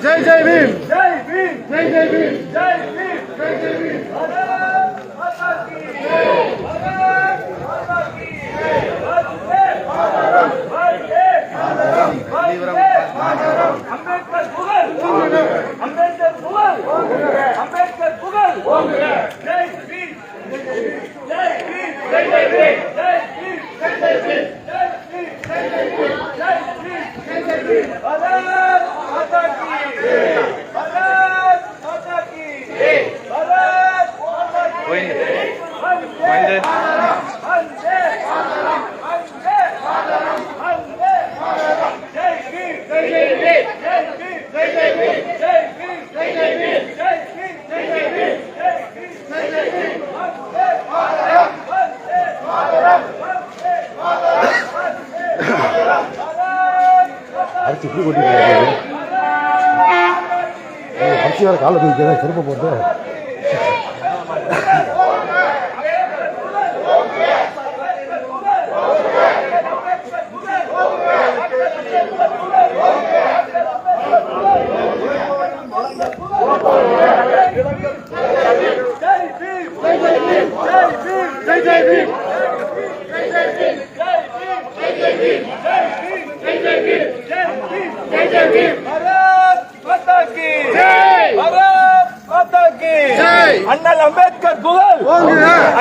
जय जय भीम जय भीम जय जय भीम जय भीम जय जय भीम भारत माता की भारत माता की वंदे मातरम वंदे मातरम वंदे मातरम अंबेडकर पुगल अंबेडकर पुगल अंबेडकर पुगल जय भीम जय भीम जय जय भीम जय भीम जय जय भीम जय भीम जय जय भीम जय भीम जय जय भीम भारत माता की भारत माता की भारत माता की वंदे वंदे मातरम वंदे मातरम वंदे मातरम जय भीम जय जय भीम जय भीम जय जय भीम जय भीम जय जय भीम जय भीम जय जय भीम जय भीम जय जय भीम वंदे मातरम वंदे मातरम वंदे मातरम वंदे मातरम அரிசி இப்படி கொட்டி அரிசி வேறு காலை தூக்கி திரும்ப போட்டு अण्णल अंबेडकर पुगल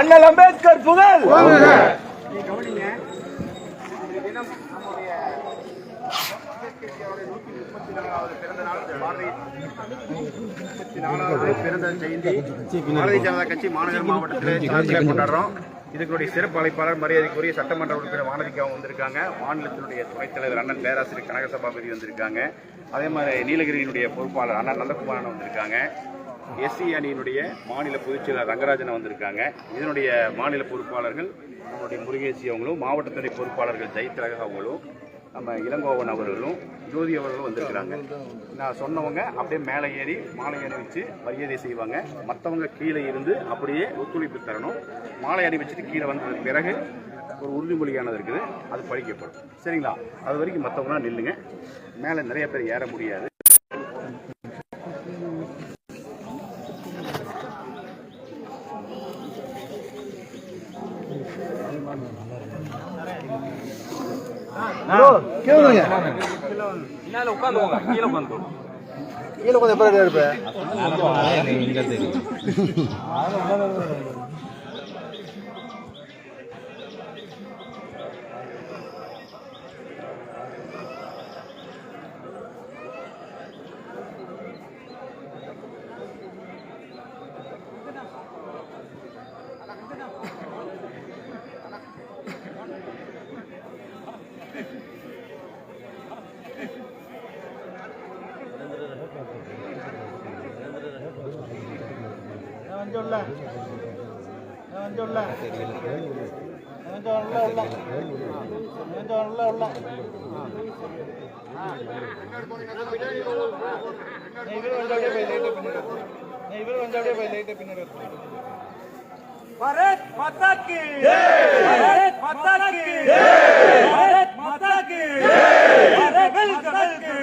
अण्णल अंबेडकर पुगल பிறந்த ஜெயந்தி பாரதிய ஜனதா கட்சி மாநகர் மாவட்டத்தில் கொண்டாடுறோம். இதுக்குடைய சிறப்பு அழைப்பாளர் மரியாதைக்குரிய சட்டமன்ற உறுப்பினர் வானதிக்காவும் வந்திருக்காங்க. மாநிலத்தினுடைய துணைத் தலைவர் அண்ணன் பேராசிரியர் கனகசபாபதி வந்திருக்காங்க. அதே மாதிரி நீலகிரியினுடைய பொறுப்பாளர் அண்ணன் நந்தகுமாரன் வந்திருக்காங்க. எஸ்சி அணியினுடைய மாநில பொதுச்செயலாளர் ரங்கராஜன் வந்திருக்காங்க. இதனுடைய மாநில பொறுப்பாளர்கள் நம்முடைய முருகேசி அவங்களும், மாவட்டத்துடைய பொறுப்பாளர்கள் ஜெயத்ரக அவங்களும், நம்ம இளங்கோவன் அவர்களும், ஜோதி அவர்களும் வந்திருக்கிறாங்க. நான் சொன்னவங்க அப்படியே மேலே ஏறி மாலை அணிவிச்சு மரியாதை செய்வாங்க. மற்றவங்க கீழே இருந்து அப்படியே ஒத்துழைப்பு தரணும். மாலை அணிவிச்சுட்டு கீழே வந்ததுக்கு பிறகு ஒரு உறுதிமொழியானது இருக்குது, அது படிக்கப்படும். சரிங்களா? அது வரைக்கும் மற்றவங்களாம் நில்லுங்க. மேலே நிறைய பேர் ஏற முடியாது. கீழே கொஞ்சம் எப்படி இருப்பேன் भारत माता की भारत माता की भारत माता की भारत माता की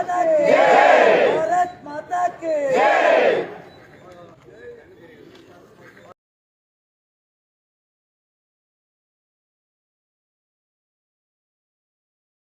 மாதா கி